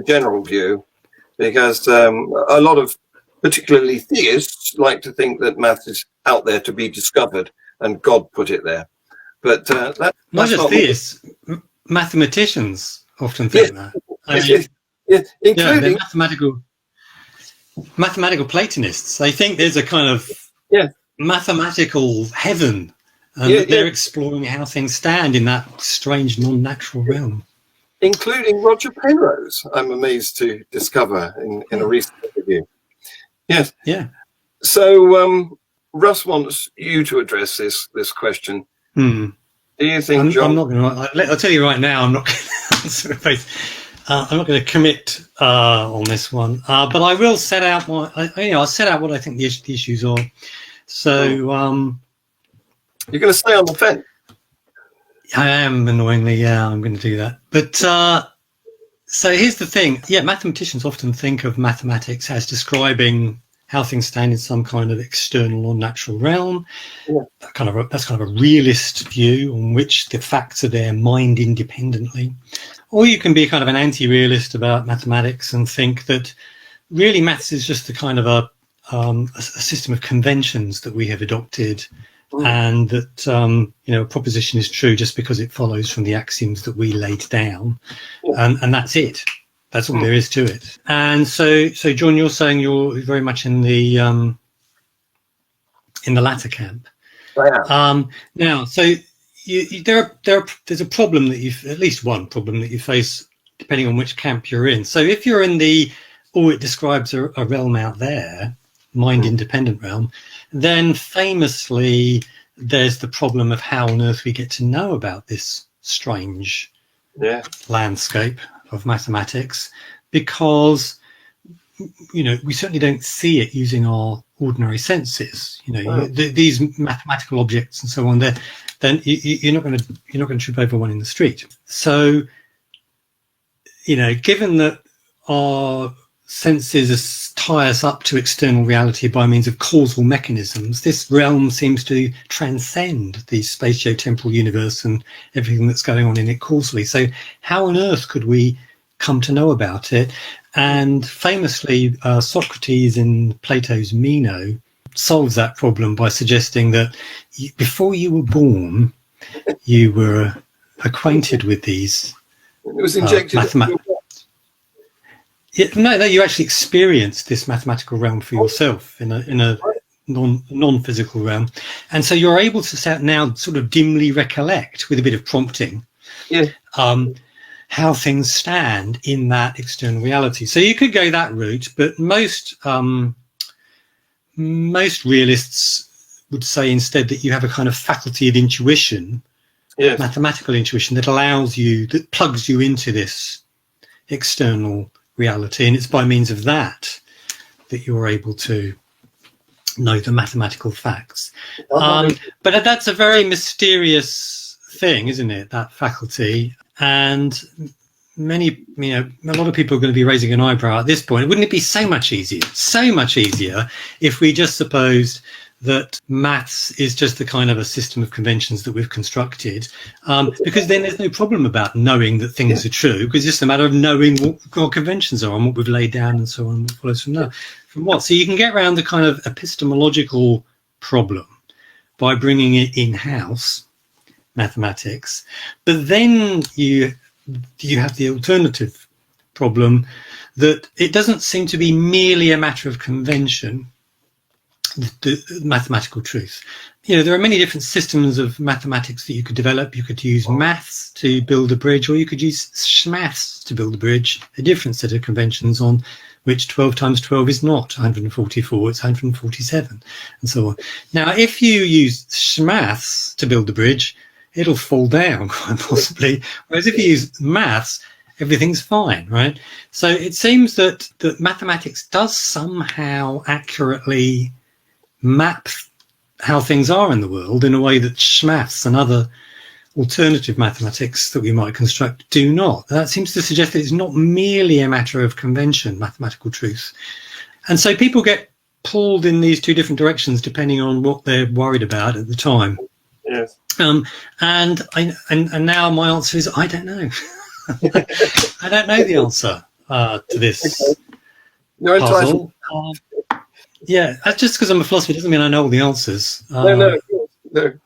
general view, because a lot of particularly theists like to think that maths is out there to be discovered and God put it there. But that's not just theists, mathematicians often think that. Including they're mathematical Platonists. They think there's a kind of mathematical heaven, and they're exploring how things stand in that strange non-natural realm. Including Roger Penrose, I'm amazed to discover in a recent interview. Yes. Yeah. So Russ wants you to address this question. Do you think, John? I'm not going to. I'll tell you right now, I'm not going to answer it. I'm not going to commit on this one, but I will set out I'll set out what I think the issues are. So you're going to stay on the fence. I am, annoyingly. Yeah, I'm going to do that. But so here's the thing. Yeah, mathematicians often think of mathematics as describing how things stand in some kind of external or natural realm. Yeah. That's kind of a realist view on which the facts are there mined independently. Or you can be kind of an anti-realist about mathematics and think that really maths is just a kind of a system of conventions that we have adopted, and that a proposition is true just because it follows from the axioms that we laid down, and that's it. That's all there is to it. And so John, you're saying you're very much in the latter camp. Now, so there's a problem that at least one problem that you face depending on which camp you're in. So if you're in the or it describes a realm out there, mind-independent realm, then famously there's the problem of how on earth we get to know about this strange landscape of mathematics, because we certainly don't see it using our ordinary senses. These mathematical objects and so on, then you're not going to trip over one in the street. So given that our senses tie us up to external reality by means of causal mechanisms, this realm seems to transcend the spatio-temporal universe and everything that's going on in it causally. So how on earth could we come to know about it? And famously, Socrates in Plato's Meno solves that problem by suggesting that before you were born, you were acquainted with these. It was injected. No, you actually experienced this mathematical realm for yourself in a non-physical realm, and so you're able to now sort of dimly recollect with a bit of prompting how things stand in that external reality. So you could go that route, but most realists would say instead that you have a kind of faculty of intuition, mathematical intuition, that plugs you into this external reality, and it's by means of that you're able to know the mathematical facts. But that's a very mysterious thing, isn't it, that faculty? And a lot of people are going to be raising an eyebrow at this point. Wouldn't it be so much easier if we just supposed that maths is just the kind of a system of conventions that we've constructed, because then there's no problem about knowing that things are true, because it's just a matter of knowing what conventions are and what we've laid down and so on, what follows from that. From what? So you can get around the kind of epistemological problem by bringing it in-house, mathematics, but then you have the alternative problem that it doesn't seem to be merely a matter of convention, the mathematical truth. There are many different systems of mathematics that you could develop. You could use maths to build a bridge, or you could use schmaths to build a bridge, a different set of conventions on which 12 times 12 is not 144, it's 147, and so on. Now, if you use schmaths to build the bridge, it'll fall down quite possibly, whereas if you use maths, everything's fine, right? So it seems that mathematics does somehow accurately map how things are in the world in a way that schmaths and other alternative mathematics that we might construct do not. That seems to suggest that it's not merely a matter of convention, mathematical truth. And so people get pulled in these two different directions depending on what they're worried about at the time. Yes. And now my answer is I don't know. I don't know the answer to this puzzle. That's just because I'm a philosopher doesn't mean I know all the answers. No. That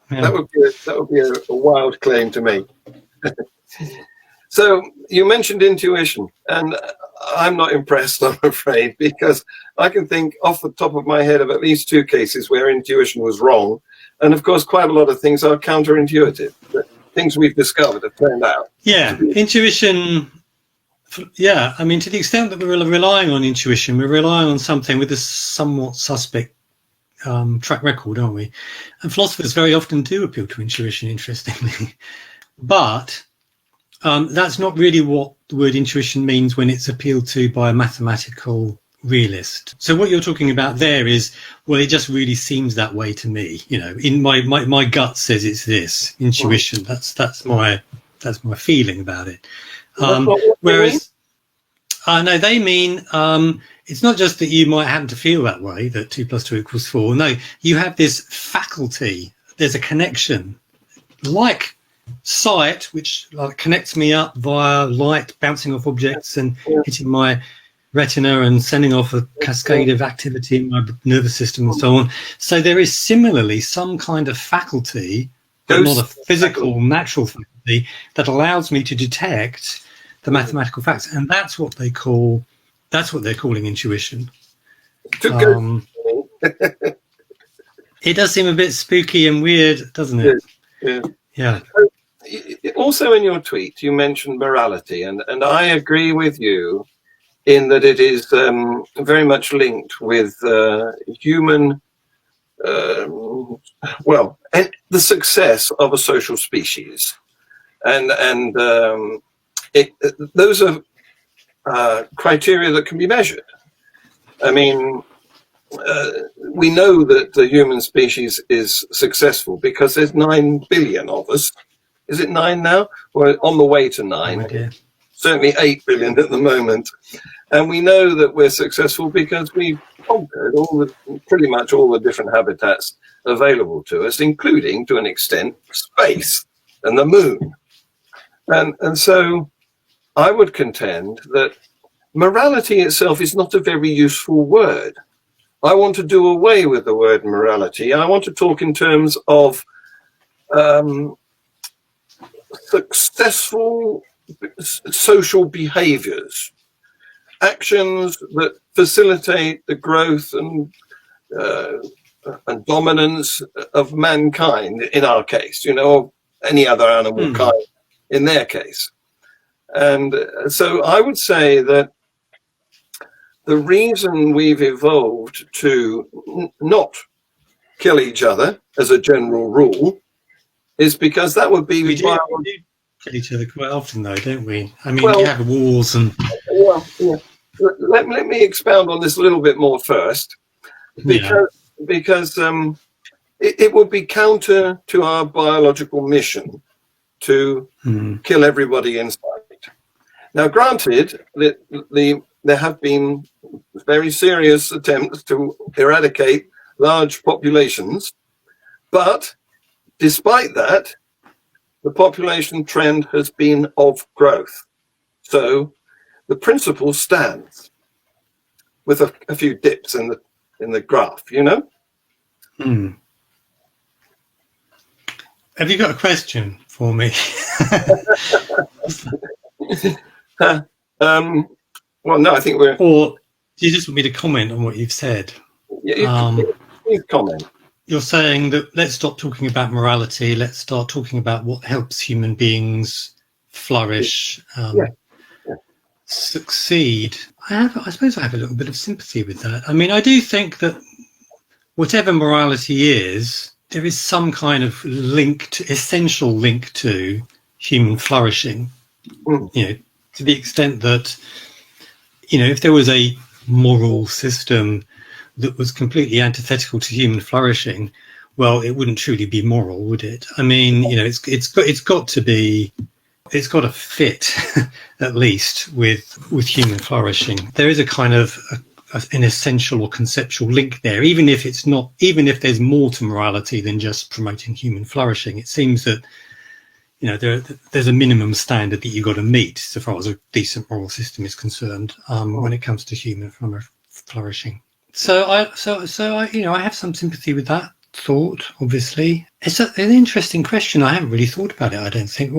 would be a wild claim to make. So you mentioned intuition, and I'm not impressed, I'm afraid, because I can think off the top of my head of at least two cases where intuition was wrong. And of course, quite a lot of things are counterintuitive. Things we've discovered have turned out. Intuition. To the extent that we're relying on intuition, we're relying on something with a somewhat suspect track record, aren't we? And philosophers very often do appeal to intuition, interestingly. But that's not really what the word intuition means when it's appealed to by a mathematical realist. So what you're talking about there is, well, it just really seems that way to me. In my gut says it's this intuition. That's my feeling about it. Whereas, no, they mean it's not just that you might happen to feel that way, that 2 + 2 = 4. No, you have this faculty. There's a connection, like sight, which connects me up via light bouncing off objects and hitting my retina and sending off a cascade of activity in my nervous system and so on. So there is similarly some kind of faculty, but not a physical, natural faculty, that allows me to detect the mathematical facts, and that's what they're calling intuition. It does seem a bit spooky and weird, doesn't it? Yeah. Also in your tweet, you mentioned morality, and I agree with you in that it is very much linked with human, and the success of a social species, and those are criteria that can be measured. I mean, we know that the human species is successful because there's 9 billion of us. Is it 9 now? We're on the way to 9. Oh dear. Certainly 8 billion at the moment. And we know that we're successful because we've conquered pretty much all the different habitats available to us, including, to an extent, space and the moon. And so I would contend that morality itself is not a very useful word. I want to do away with the word morality. I want to talk in terms of successful social behaviors, actions that facilitate the growth and dominance of mankind, in our case, or any other animal kind in their case. And so I would say that the reason we've evolved to not kill each other as a general rule is because that would be... We do kill each other quite often, though, don't we? I mean, Well, we have wars and... Well, yeah. Let me expound on this a little bit more first, because it would be counter to our biological mission to kill everybody in sight. Now, granted, there have been very serious attempts to eradicate large populations, but despite that, the population trend has been of growth. So the principle stands with a few dips in the graph, Have you got a question for me? Well, no, I think we're... Or do you just want me to comment on what you've said? Yeah, you comment. You're saying that let's stop talking about morality, let's start talking about what helps human beings flourish, succeed. I suppose I have a little bit of sympathy with that. I mean, I do think that whatever morality is, there is some kind of essential link to human flourishing. To the extent that, if there was a moral system that was completely antithetical to human flourishing, well, it wouldn't truly be moral, would it? I mean, it's got to fit at least with human flourishing. There is a kind of an essential or conceptual link there, even if there's more to morality than just promoting human flourishing. It seems that there's a minimum standard that you've got to meet so far as a decent moral system is concerned when it comes to human flourishing. So I have some sympathy with that thought. Obviously, it's an interesting question. I haven't really thought about it. I don't think.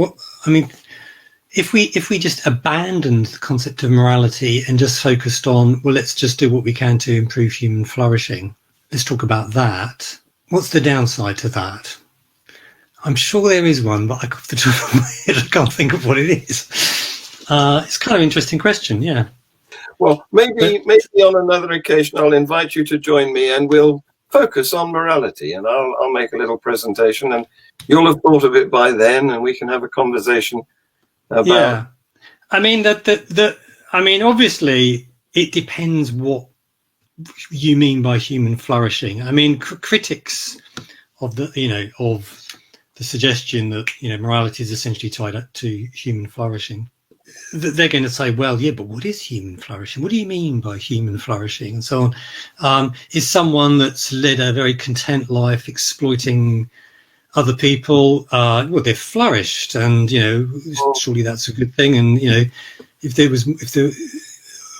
If we just abandoned the concept of morality and just focused on, well, let's just do what we can to improve human flourishing. Let's talk about that. What's the downside to that? I'm sure there is one, but off the top of my head, I can't think of what it is. It's kind of an interesting question, yeah. Well, maybe on another occasion I'll invite you to join me and we'll focus on morality, and I'll make a little presentation, and you'll have thought of it by then, and we can have a conversation about. Yeah, I mean obviously it depends what you mean by human flourishing. I mean, critics of the suggestion that morality is essentially tied up to human flourishing, they're going to say, well, yeah, but what is human flourishing? What do you mean by human flourishing? And so on. Is someone that's led a very content life exploiting other people, well, they've flourished, and surely that's a good thing. And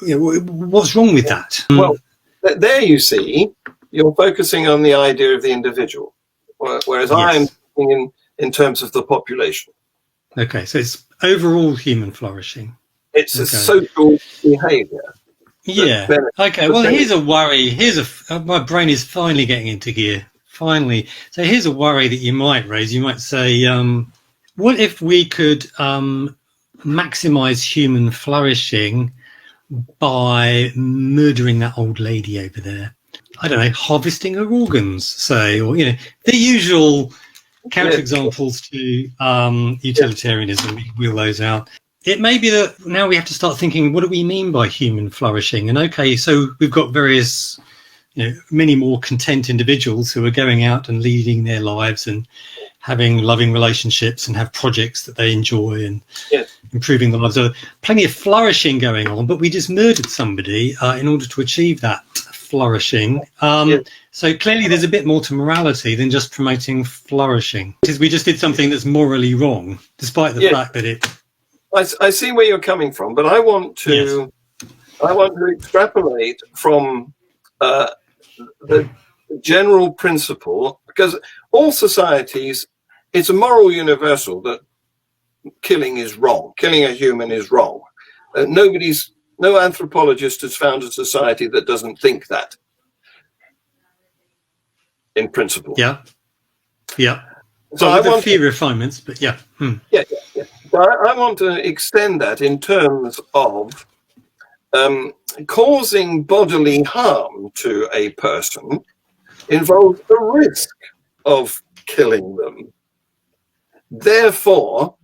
what's wrong with that? Well, there you see, you're focusing on the idea of the individual, whereas I'm thinking in terms of the population. Okay, so it's overall human flourishing. It's a social behaviour. Yeah. Okay. Well, here's a worry. My brain is finally getting into gear. Finally. So here's a worry that you might raise. You might say, what if we could maximize human flourishing by murdering that old lady over there. I don't know, harvesting her organs, say, or, you know, the usual counterexamples to utilitarianism. We can wheel those out. It may be that now we have to start thinking, what do we mean by human flourishing? And okay, so we've got various, you know, many more content individuals who are going out and leading their lives and having loving relationships and have projects that they enjoy and improving the lives. So plenty of flourishing going on, but we just murdered somebody in order to achieve that flourishing. So clearly there's a bit more to morality than just promoting flourishing, because we just did something that's morally wrong, despite the fact that it... I see where you're coming from, but I want to extrapolate from the general principle, because all societies, it's a moral universal that killing is wrong. Killing a human is wrong. No anthropologist has found a society that doesn't think that, in principle. Yeah. So well, with a few refinements, but yeah. So I want to extend that in terms of causing bodily harm to a person involves the risk of killing them. Therefore,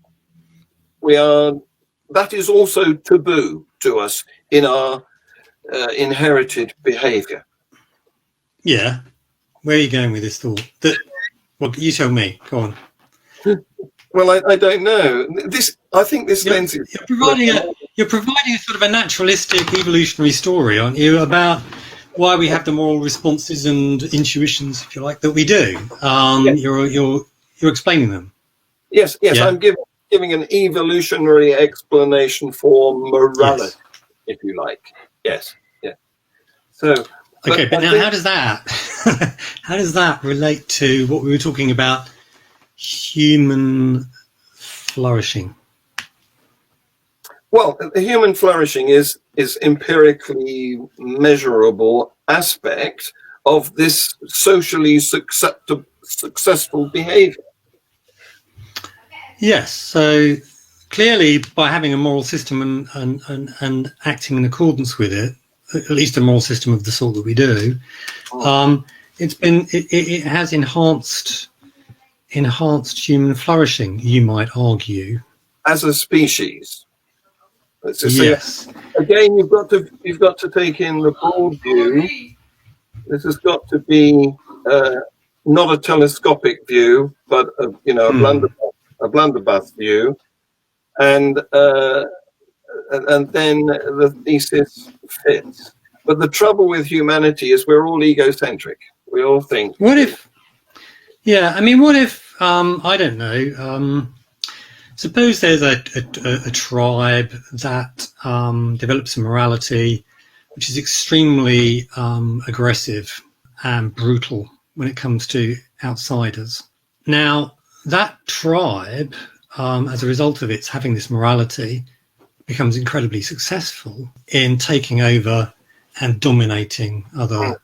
that is also taboo to us in our inherited behavior. Yeah. Where are you going with this thought? Well, you tell me. Go on. Well, I don't know. I think this lends it. You're providing a sort of a naturalistic evolutionary story, aren't you, about why we have the moral responses and intuitions, if you like, that we do. You're explaining them. Yes. Yeah. I'm giving an evolutionary explanation for morality, if you like. Yes. Yeah. So. Okay, but now how does that relate to what we were talking about, human flourishing? Well, human flourishing is empirically measurable aspect of this socially successful behavior. Yes, so clearly by having a moral system and acting in accordance with it, at least a moral system of the sort that we do, it has enhanced human flourishing, you might argue, as a species. Yes. Again, you've got to take in the broad view. This has got to be not a telescopic view, but a blunderbuss view, and then the thesis fits. But the trouble with humanity is we're all egocentric. We all think. What if I don't know. Suppose there's a tribe that develops a morality which is extremely aggressive and brutal when it comes to outsiders. Now, that tribe, as a result of its having this morality, becomes incredibly successful in taking over and dominating other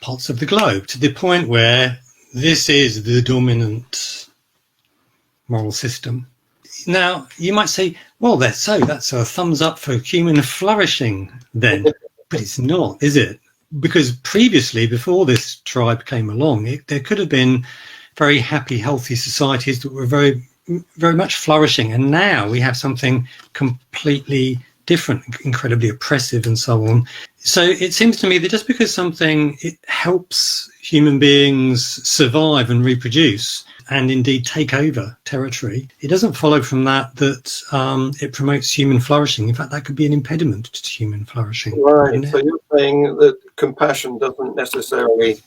parts of the globe, to the point where this is the dominant moral system. Now, you might say, well, that's a thumbs up for human flourishing then. But it's not, is it? Because previously, before this tribe came along, there could have been very happy, healthy societies that were very, very much flourishing. And now we have something completely different, incredibly oppressive and so on. So it seems to me that just because it helps human beings survive and reproduce and indeed take over territory, it doesn't follow from that it promotes human flourishing. In fact, that could be an impediment to human flourishing. Right. So you're saying that compassion doesn't necessarily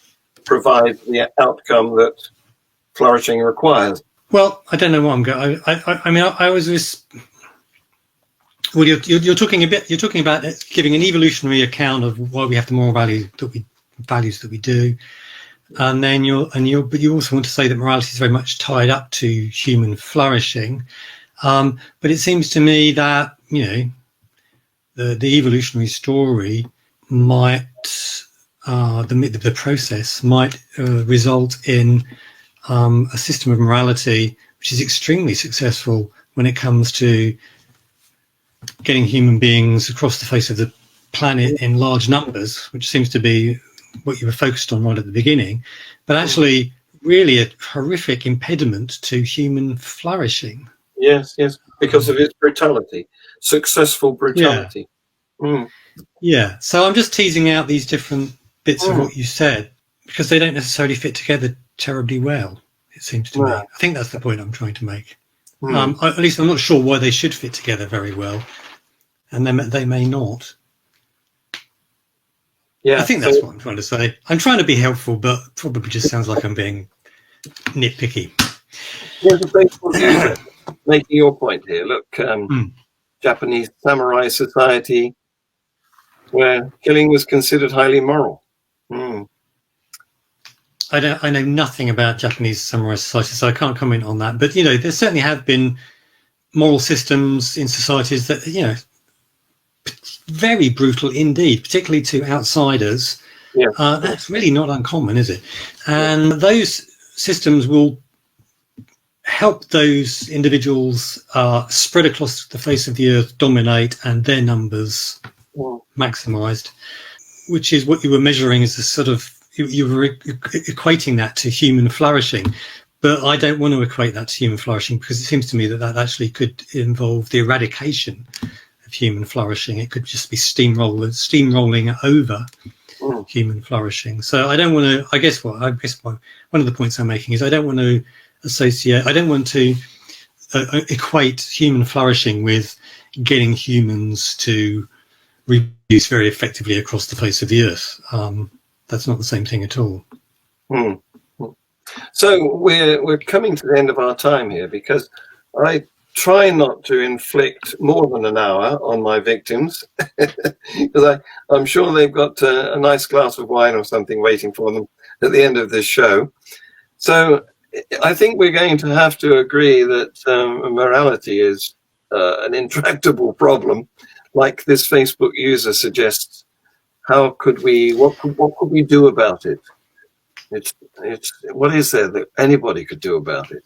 provide the outcome that flourishing requires. Well, I don't know what I'm going. I was. Well, you're talking about giving an evolutionary account of why we have the moral values that we do, and then but you also want to say that morality is very much tied up to human flourishing. But it seems to me that the evolutionary story might the process might result in a system of morality which is extremely successful when it comes to getting human beings across the face of the planet in large numbers, which seems to be what you were focused on right at the beginning, but actually really a horrific impediment to human flourishing. Yes, because of its brutality, successful brutality. Yeah. So I'm just teasing out these different bits of what you said because they don't necessarily fit together terribly well, it seems to me. I think that's the point I'm trying to make. At least I'm not sure why they should fit together very well, and they may not. Yeah, I think that's what I'm trying to say. I'm trying to be helpful, but probably just sounds like I'm being nitpicky. Here's a baseball user making your point here. Look, Japanese samurai society, where killing was considered highly moral. I know nothing about Japanese samurai society, so I can't comment on that. But there certainly have been moral systems in societies that very brutal indeed, particularly to outsiders. Yeah. That's really not uncommon, is it? And those systems will help those individuals spread across the face of the earth, dominate, and their numbers maximised, which is what you were measuring as a sort of, you were equating that to human flourishing. But I don't want to equate that to human flourishing because it seems to me that actually could involve the eradication of human flourishing. It could just be steamrolling over human flourishing. So I don't want to, I guess one of the points I'm making is I don't want to equate human flourishing with getting humans to reproduce very effectively across the face of the earth. That's not the same thing at all. So we're coming to the end of our time here because I try not to inflict more than an hour on my victims because I'm sure they've got a nice glass of wine or something waiting for them at the end of this show. So I think we're going to have to agree that morality is an intractable problem, like this Facebook user suggests. What could we do about it? It's what is there that anybody could do about it?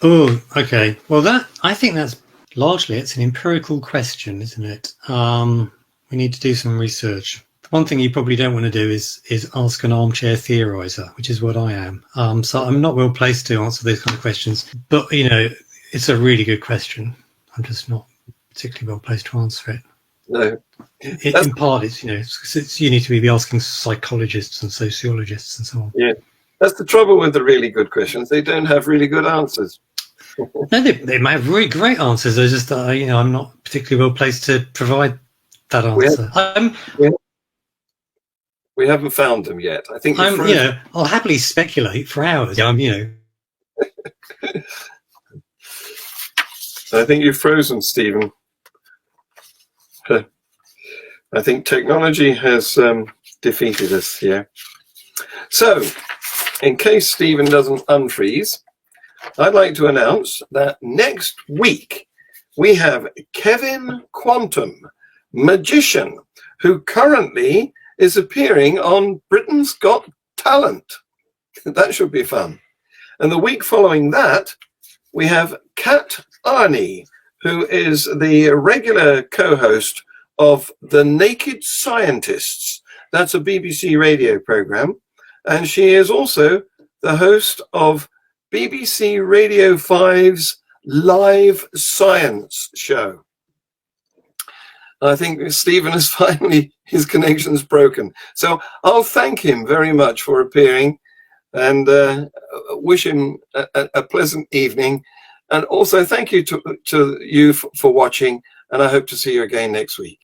Okay. Well, I think that's largely it's an empirical question, isn't it? We need to do some research. One thing you probably don't want to do is ask an armchair theorizer, which is what I am. So I'm not well placed to answer those kind of questions. But it's a really good question. I'm just not particularly well placed to answer it. No. In part, it's you need to be asking psychologists and sociologists and so on. Yeah, that's the trouble with the really good questions. They don't have really good answers. No, they may have really great answers. They're just I'm not particularly well placed to provide that answer. We haven't found them yet. I think I'll happily speculate for hours. I think you've frozen, Stephen. I think technology has defeated us here. So, in case Stephen doesn't unfreeze, I'd like to announce that next week we have Kevin Quantum, magician, who currently is appearing on Britain's Got Talent. That should be fun. And the week following that, we have Kat Arney, who is the regular co-host of The Naked Scientists. That's a BBC radio program. And she is also the host of BBC Radio 5's Live Science show. I think Stephen has finally, his connection's broken. So I'll thank him very much for appearing and wish him a pleasant evening. And also thank you to you for watching. And I hope to see you again next week.